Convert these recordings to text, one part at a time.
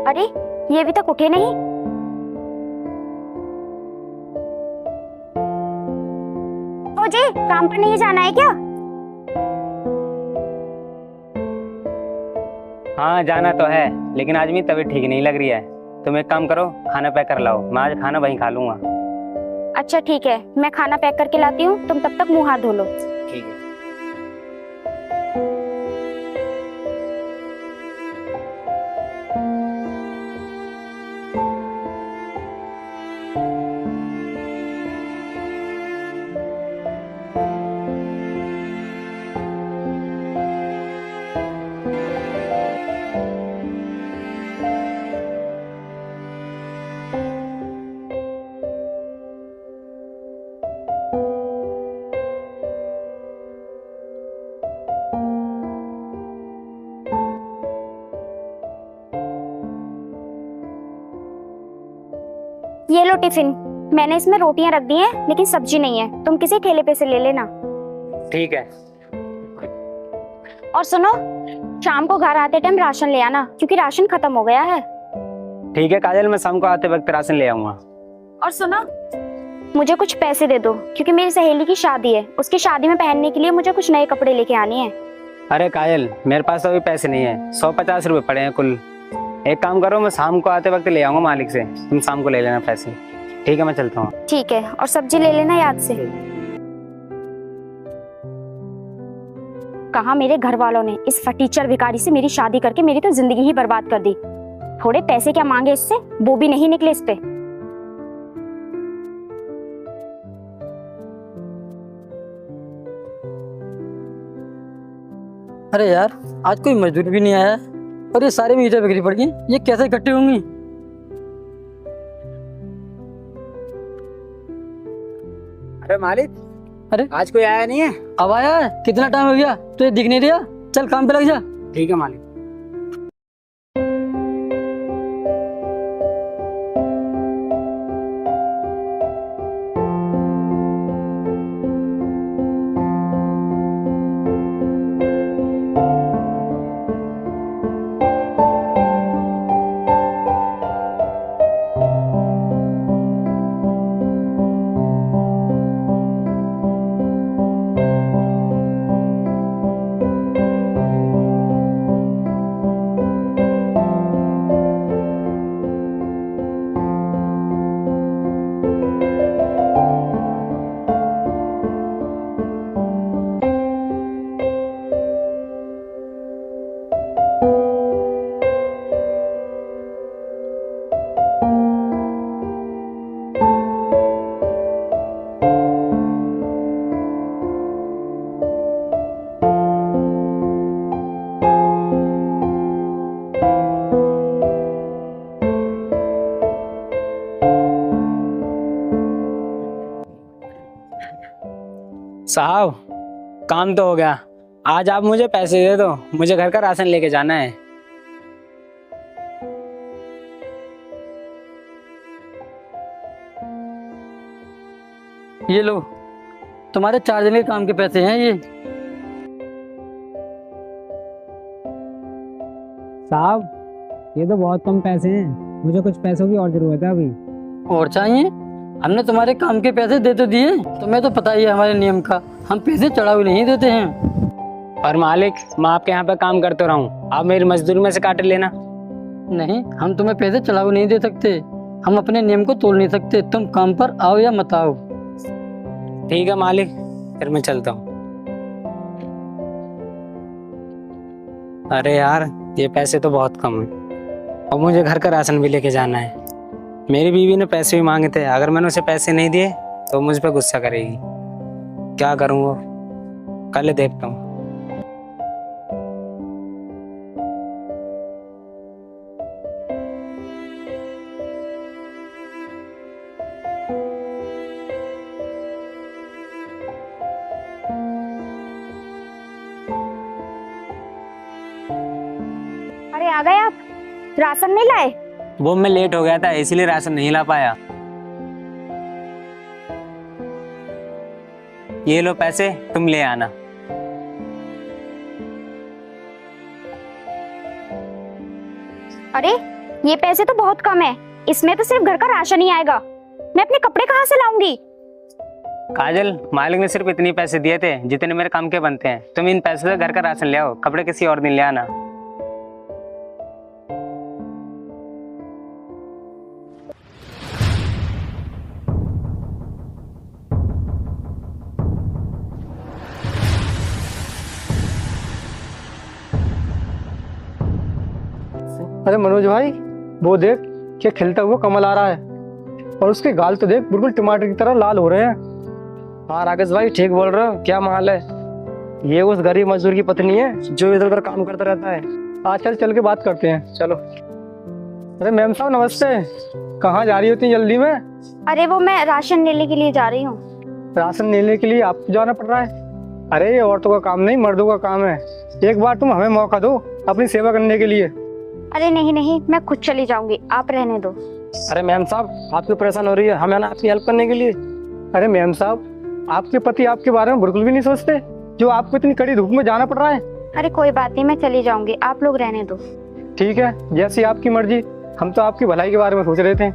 अरे ये अभी तक उठे नहीं। तो जी काम पर नहीं जाना है क्या? हाँ जाना तो है, लेकिन आज मेरी तबीयत ठीक नहीं लग रही है। तुम एक काम करो, खाना पैक कर लाओ, मैं आज खाना वहीं खा लूंगा। अच्छा ठीक है, मैं खाना पैक करके लाती हूँ, तुम तब तक मुंह हाथ धो लो। ठीक है। ये लो टिफिन, मैंने इसमें रोटियां रख दी हैं, लेकिन सब्जी नहीं है, तुम किसी ठेले पे से ले लेना। ठीक है। और सुनो, शाम को घर आते टाइम राशन ले आना, क्योंकि राशन खत्म हो गया है। ठीक है काजल, मैं शाम को आते वक्त राशन ले आऊंगा। और सुनो, मुझे कुछ पैसे दे दो, क्योंकि मेरी सहेली की शादी है, उसकी शादी में पहनने के लिए मुझे कुछ नए कपड़े लेके आने हैं। अरे काजल, मेरे पास तो अभी पैसे नहीं है, 150 रुपये पड़े हैं कुल। एक काम करो, मैं शाम को आते वक्त ले आऊंगा मालिक से, तुम शाम को ले लेना पैसे। ठीक है, मैं चलता हूँ। ठीक है, और सब्जी ले लेना याद से। कहा मेरे घर वालों ने इस फटीचर भिखारी से मेरी शादी करके मेरी तो जिंदगी ही बर्बाद कर दी। थोड़े पैसे क्या मांगे इससे, वो भी नहीं निकले इस पे। अरे यार, आज कोई मजदूर भी नहीं आया है और ये सारे ईंटें बिखरी पड़ गई। ये कैसे इकट्ठी होंगी? अरे मालिक, अरे आज कोई आया नहीं है? अब आया है? कितना टाइम हो गया, तो ये दिख नहीं दिया। चल काम पे लग जा। ठीक है मालिक। साहब, काम तो हो गया, आज आप मुझे पैसे दे दो, मुझे घर का राशन लेके जाना है। ये लो, तुम्हारे 4 दिन के काम के पैसे हैं ये। साहब, ये तो बहुत कम पैसे हैं, मुझे कुछ पैसों की और जरूरत है अभी। और चाहिए? हमने तुम्हारे काम के पैसे दे तो दिए, तुम्हें तो पता ही है हमारे नियम का, हम पैसे चढ़ावे नहीं देते हैं। और मालिक, मैं आपके यहाँ पे काम करते रहा हूँ, आप मेरी मजदूरी में से काट लेना। नहीं, हम तुम्हें पैसे चढ़ावे नहीं दे सकते, हम अपने नियम को तोड़ नहीं सकते। तुम काम पर आओ या मत आओ। ठीक है मालिक, फिर मैं चलता हूँ। अरे यार, ये पैसे तो बहुत कम है और मुझे घर का राशन भी लेके जाना है। मेरी बीवी ने पैसे भी मांगे थे, अगर मैंने उसे पैसे नहीं दिए तो मुझ पर गुस्सा करेगी। क्या करूँ, वो कल देखता हूँ। अरे आ गए आप, राशन नहीं लाए? वो मैं लेट हो गया था, इसीलिए राशन नहीं ला पाया। ये लो पैसे, तुम ले आना। अरे ये पैसे तो बहुत कम है, इसमें तो सिर्फ घर का राशन ही आएगा। मैं अपने कपड़े कहाँ से लाऊंगी? काजल, मालिक ने सिर्फ इतने पैसे दिए थे जितने मेरे काम के बनते हैं। तुम इन पैसों से घर का राशन ले आओ, कपड़े किसी और दिन ले आना। अरे मनोज भाई, वो देख क्या खिलता हुआ कमल आ रहा है, और उसके गाल तो देख बिल्कुल टमाटर की तरह लाल हो रहे हैं। हाँ राकेश भाई, ठीक बोल रहे हो। क्या माल है? ये उस गरीब मजदूर की पत्नी है जो इधर उधर काम करता रहता है। आज चल के बात करते हैं, चलो। अरे मैम साहब नमस्ते, कहाँ जा रही हो इतनी जल्दी में? अरे वो मैं राशन लेने के लिए जा रही हूँ। राशन लेने के लिए आपको जाना पड़ रहा है? अरे ये औरतों का काम नहीं, मर्दों का काम है। एक बार तुम हमें मौका दो अपनी सेवा करने के लिए। अरे नहीं नहीं, मैं खुद चली जाऊंगी, आप रहने दो। अरे मैम साहब, आपकी परेशान हो रही है, हम है ना आपकी हेल्प करने के लिए। अरे मैम साहब, आपके पति आपके बारे में बिल्कुल भी नहीं सोचते, जो आपको इतनी कड़ी धूप में जाना पड़ रहा है। अरे कोई बात नहीं, मैं चली जाऊंगी, आप लोग रहने दो। ठीक है, जैसी आपकी मर्जी। हम तो आपकी भलाई के बारे में सोच रहे थे।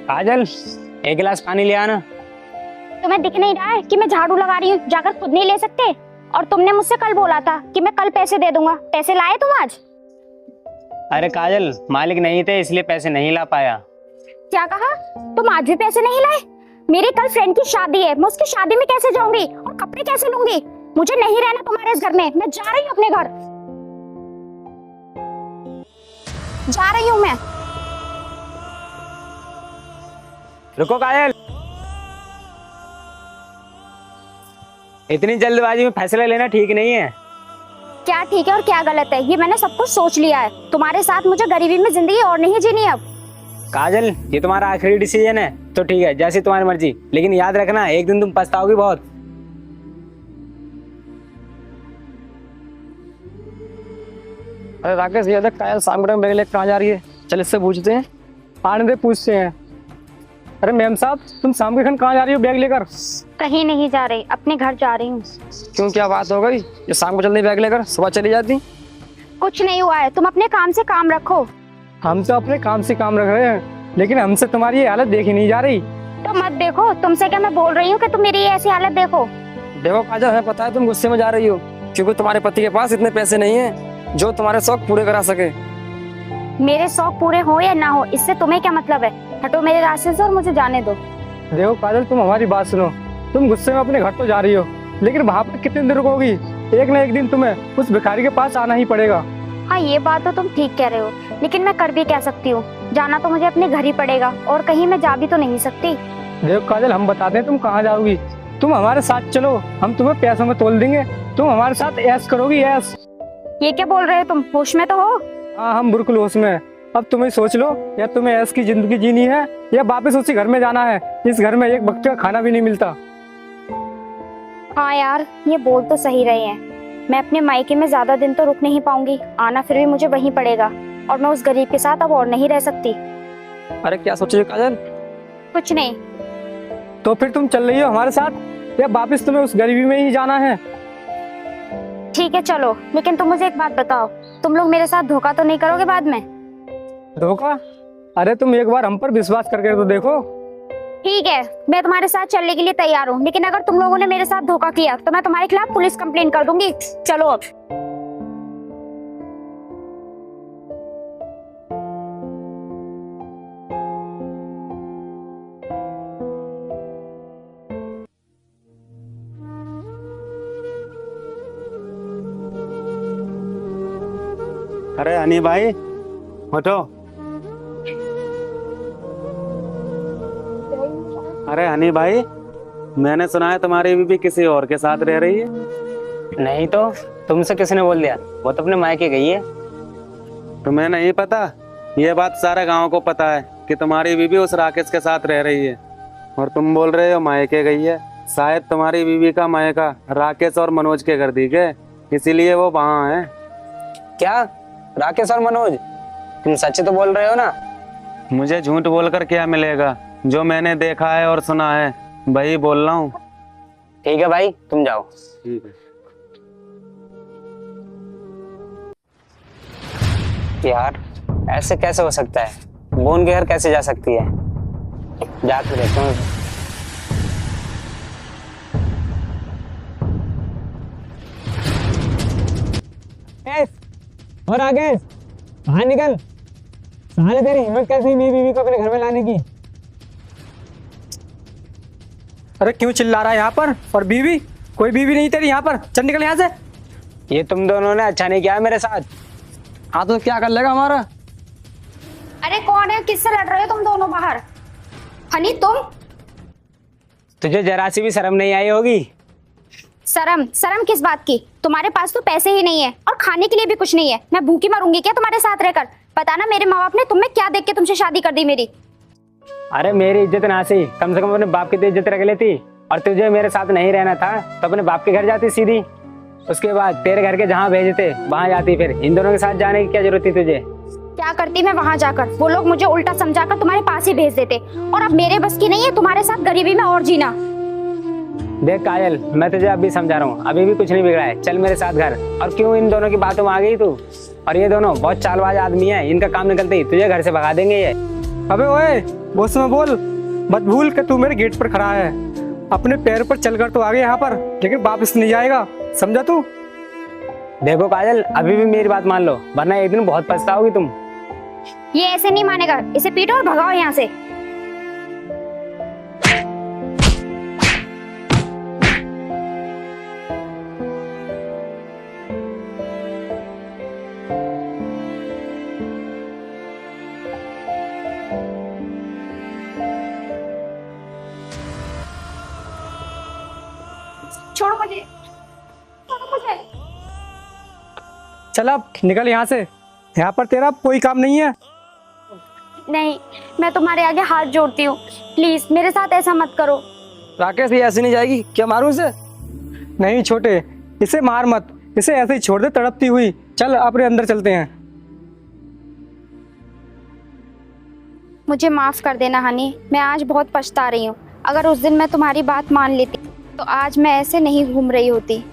काजल, एक गिलास पानी ले आना। तुम्हें दिख नहीं रहा है कि मैं झाड़ू लगा रही हूँ? जाकर खुद नहीं ले सकते? और तुमने मुझसे कल बोला था कि मैं कल पैसे दे दूंगा, पैसे लाए तुम आज? अरे काजल, मालिक नहीं थे इसलिए पैसे नहीं ला पाया। क्या कहा? तुम आज भी पैसे नहीं लाए? मेरी कल फ्रेंड की शादी है, मैं उसकी शादी में कैसे जाऊंगी और कपड़े कैसे लूंगी? मुझे नहीं रहना तुम्हारे इस घर में, मैं जा रही हूँ अपने घर, जा रही हूँ मैं। रुको काजल, इतनी जल्दबाजी में फैसला लेना ठीक नहीं है। क्या ठीक है और क्या गलत है, ये मैंने सब कुछ सोच लिया है। तुम्हारे साथ मुझे गरीबी में जिंदगी और नहीं जीनी अब। काजल, ये तुम्हारा आखिरी डिसीजन है तो ठीक है, जैसी तुम्हारी मर्जी, लेकिन याद रखना एक दिन तुम पछताओगी बहुत। अरे राकेश, ये देख काजल शाम को बैग लेकर कहाँ जा रही है, चल इससे पूछते हैं। आने दे, पूछते हैं। अरे मैम साहब, तुम शाम के खन कहाँ जा रही हो बैग लेकर? कहीं नहीं जा रही, अपने घर जा रही हूँ। क्यों, क्या बात हो गई? ये शाम को जल्दी बैग लेकर सुबह चली जाती। कुछ नहीं हुआ है, तुम अपने काम से काम रखो। हम तो अपने काम से काम रख रहे हैं, लेकिन हमसे तुम्हारी ये हालत देखी नहीं जा रही। तो मत देखो, तुमसे क्या मैं बोल रही हूँ कि तुम मेरी ऐसी हालत देखो। देखो काजल, हमें पता है तुम गुस्से में जा रही हो, क्योंकि तुम्हारे पति के पास इतने पैसे नहीं है जो तुम्हारे शौक पूरे करा सके। मेरे शौक पूरे हो या ना हो, इससे तुम्हें क्या मतलब है? हटो मेरे रास्ते से और मुझे जाने दो। देखो काजल, तुम हमारी बात सुनो। तुम गुस्से में अपने घर तो जा रही हो, लेकिन वहाँ पर कितने दिन रुकोगी? एक ना एक दिन तुम्हें उस भिखारी के पास आना ही पड़ेगा। हाँ, ये बात तो तुम ठीक कह रहे हो, लेकिन मैं कर भी क्या सकती हूँ? जाना तो मुझे अपने घर ही पड़ेगा, और कहीं मैं जा भी तो नहीं सकती। देखो काजल, हम बताते हैं तुम कहाँ जाओगी। तुम हमारे साथ चलो, हम तुम्हें पैसों में तोल देंगे, तुम हमारे साथ ऐश करोगी, ऐश। ये क्या बोल रहे हो तुम? होश में तो हो? हाँ, हम बिल्कुल होश में। अब तुम्हें सोच लो, या तुम्हें ऐश की जिंदगी जीनी है या वापस उसी घर में जाना है। इस घर में एक वक्त का खाना भी नहीं मिलता। हाँ यार, ये बोल तो सही रहे हैं। मैं अपने मायके में ज्यादा दिन तो रुक नहीं पाऊंगी, आना फिर भी मुझे वहीं पड़ेगा, और मैं उस गरीब के साथ अब और नहीं रह सकती। अरे क्या सोच रही हो काजल? कुछ नहीं। तो फिर तुम चल रही हो हमारे साथ या वापिस तुम्हें उस गरीबी में ही जाना है? ठीक है चलो, लेकिन तुम मुझे एक बात बताओ, तुम लोग मेरे साथ धोखा तो नहीं करोगे बाद में? धोखा? अरे तुम एक बार हम पर विश्वास करके तो देखो। ठीक है, मैं तुम्हारे साथ चलने के लिए तैयार हूँ, लेकिन अगर तुम लोगों ने मेरे साथ धोखा किया तो मैं तुम्हारे खिलाफ पुलिस कंप्लेन कर दूंगी। चलो अब। अरे हनी भाई उठो। अरे हनी भाई, मैंने सुना है तुम्हारी बीवी किसी और के साथ रह रही है। नहीं तो तुमसे किसने बोल दिया? वो तो अपने मायके गई है। तुम्हें नहीं पता? ये बात सारे गांव को पता है कि तुम्हारी बीवी उस राकेश के साथ रह रही है, और तुम बोल रहे हो मायके गई है। शायद तुम्हारी बीवी का मायका राकेश और मनोज के घर दिखे, इसीलिए वो वहाँ है। क्या? राकेश और मनोज? तुम सच तो बोल रहे हो ना? मुझे झूठ बोलकर क्या मिलेगा? जो मैंने देखा है और सुना है वही बोल रहा हूँ। ठीक है भाई, तुम जाओ। ठीक है। यार ऐसे कैसे हो सकता है? वो उनके घर कैसे जा सकती है? जाके देखता हूँ। और आगे बाहर निकल। साले तेरी हिम्मत कैसे हुई मेरी बीवी को अपने घर में लाने की? अरे क्यों चिल्ला रहा है यहाँ पर? और बीवी? कोई बीवी नहीं तेरी यहाँ पर, चल निकल यहाँ से। ये तुम दोनों ने अच्छा नहीं किया मेरे साथ। हाँ तो क्या कर लेगा हमारा? अरे कौन है, किससे लड़ रहे हो तुम दोनों बाहर? हनी तुम? तुझे जरा सी भी शर्म नहीं आई होगी? शर्म? शर्म किस बात की? तुम्हारे पास तो पैसे ही नहीं है और खाने के लिए भी कुछ नहीं है। मैं भूखी मरूंगी क्या तुम्हारे साथ रहकर? पता ना मेरे माँ बाप ने तुम्हें क्या देख के तुमसे शादी कर दी मेरी। अरे मेरी इज्जत ना सी, कम से कम अपने बाप की तो इज्जत रख लेती। और तुझे मेरे साथ नहीं रहना था तो अपने बाप के घर जाती सीधी। उसके बाद तेरे घर के जहाँ भेजते वहां जाती। फिर इन दोनों के साथ जाने की क्या जरूरत थी तुझे? क्या करती मैं वहां जाकर? वो लोग मुझे उल्टा समझाकर तुम्हारे पास ही भेज देते, और अब मेरे बस की नहीं है तुम्हारे साथ गरीबी में और जीना। देख काजल, मैं तुझे अभी समझा रहा हूँ, अभी भी कुछ नहीं बिगड़ा है। चल मेरे साथ घर। और क्यों इन दोनों की बातों में आ गई तू? और ये दोनों बहुत चालबाज आदमी है, इनका काम निकलते ही तुझे घर से भगा देंगे ये। अबे ओए, वो उसमें बोल मत भूल कि तू मेरे गेट पर खड़ा है। अपने पैर पर चलकर तो आ गया यहाँ पर, लेकिन वापस नहीं जाएगा, समझा तू? देखो काजल, अभी भी मेरी बात मान लो, वरना एक दिन बहुत पछताओगी तुम। ये ऐसे नहीं मानेगा, इसे पीटो और भगाओ यहाँ से। छोड़ो मुझे, छोड़ो मुझे। चल अब निकल यहाँ से, यहाँ पर तेरा कोई काम नहीं है। नहीं, मैं तुम्हारे आगे हाथ जोड़ती हूँ, प्लीज मेरे साथ ऐसा मत करो। राकेश, ये ऐसे नहीं जाएगी, क्या मारूं इसे? नहीं छोटे, इसे मार मत, इसे ऐसे ही छोड़ दे तड़पती हुई। चल अपने अंदर चलते हैं। मुझे माफ कर देना हनी, मैं आज बहुत पछता रही हूँ। अगर उस दिन मैं तुम्हारी बात मान लेती तो आज मैं ऐसे नहीं घूम रही होती।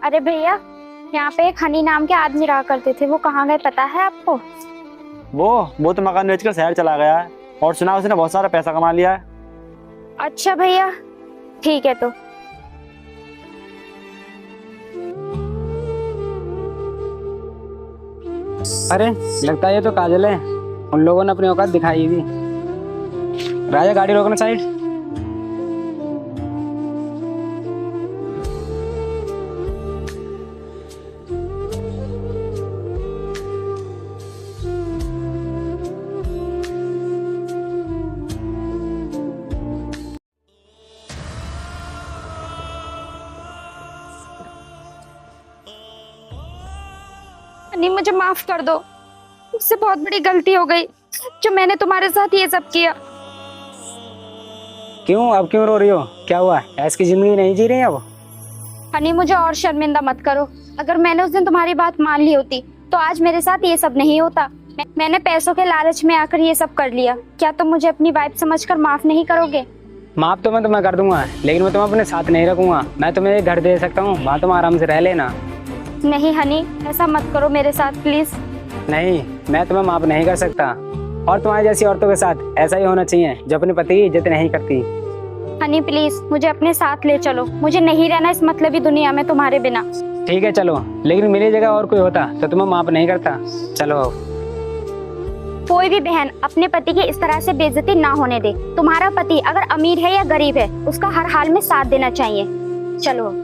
अरे भैया, यहाँ पे एक हनी नाम के आदमी रहा करते थे, वो कहाँ गए पता है आपको? वो तो मकान बेचकर शहर चला गया है और सुना उसने बहुत सारा पैसा कमा लिया है। अच्छा भैया, ठीक है तो। अरे लगता है ये तो काजल है, उन लोगों ने अपनी औकात दिखाई थी। राजा गाड़ी रोकना साइड। हनी मुझे माफ कर दो, मुझसे बहुत बड़ी गलती हो गई जो मैंने तुम्हारे साथ ये सब किया। क्यों, अब क्यों रो रही हो? क्या हुआ? ऐसी जिंदगी नहीं जी रही अब? हनी मुझे और शर्मिंदा मत करो। अगर मैंने उस दिन तुम्हारी बात मान ली होती तो आज मेरे साथ ये सब नहीं होता। मैंने पैसों के लालच में आकर ये सब कर लिया। क्या तुम मुझे अपनी वाइफ समझकर माफ नहीं करोगे? माफ तो मैं तुम्हें कर दूंगा, लेकिन मैं तुम्हें अपने साथ नहीं रखूंगा। मैं तुम्हें एक घर दे सकता हूँ, वहाँ तुम आराम से रह लेना। नहीं हनी, ऐसा मत करो मेरे साथ प्लीज। नहीं, मैं तुम्हें माफ नहीं कर सकता। और तुम्हारी जैसी औरतों के साथ ऐसा ही होना चाहिए जो अपने पति की इज्जत नहीं करती। हनी प्लीज मुझे अपने साथ ले चलो, मुझे नहीं रहना इस मतलबी दुनिया में तुम्हारे बिना। ठीक है चलो, लेकिन मेरी जगह और कोई होता तो तुम्हें माफ नहीं करता। चलो। कोई भी बहन अपने पति की इस तरह से बेइज्जती ना होने दे। तुम्हारा पति अगर अमीर है या गरीब है, उसका हर हाल में साथ देना चाहिए। चलो।